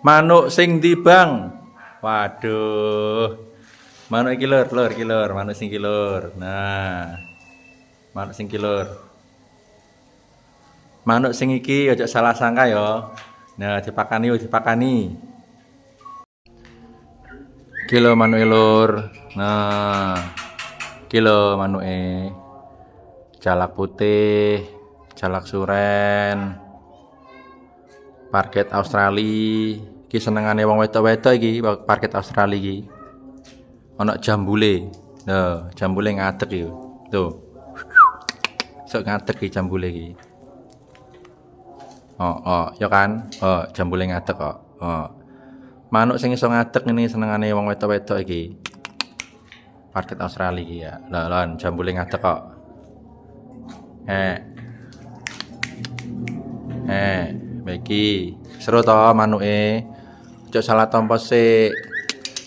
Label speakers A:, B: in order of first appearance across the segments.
A: Manuk sing ndi, Bang? Waduh. Manuk iki lur, manuk sing iki lur. Nah. Manuk sing iki lur. Manuk sing iki aja salah sangka ya. Nah, dipakani. Iki lho manuke lur. Nah. Iki lho manuke. Jalak putih, jalak suren, parket Australia. Iki senengane wong wedok-wedok iki, parket Australia iki. Ana jambule. Nah, jambule ngadeg iki. Tuh. Sok ngadeg iki jambule iki. Ya kan? Jambule ngadeg kok. Manuk sing iso ngadeg ngene senengane wong wedok-wedok iki. Parket Australia iki ya. Lah, jambule ngadeg kok. Iki seru to manuke. Ojo salah tampa sik.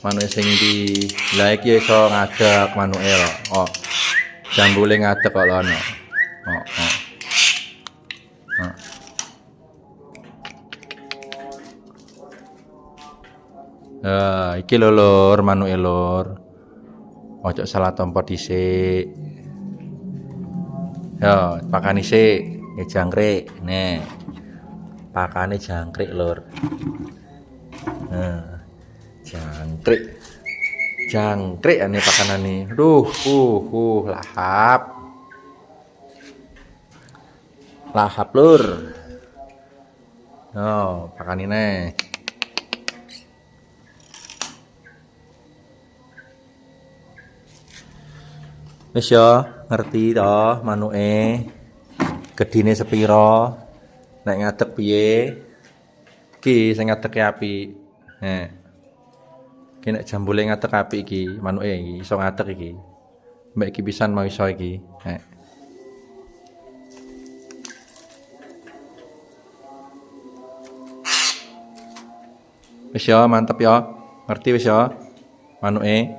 A: Manuke sing ndi? Lah iki iso ngadeg manuke kok. Jambule ngadeg kok lho. Iki lho lur, manuke lur. Ojo salah tampa dhisik. Yo, pakani sik, jangkrik. Nih. Pakane jangkrik, Lur. Nah. Jangkrik. Jangkrik ane pakanane. Aduh, lahap. Lahap, Lur. Oh, pakanine. Wis ya, ngerti to manuke. Gedine sepira? Nek ngadeg piye? Iki sing ngadege apik. Iki nek jambule ngadeg apik iki, manuke iki iso ngadeg iki. Mbek iki pisan mau iso iki. Wis ya, mantep ya. Ngerti wis ya manuke?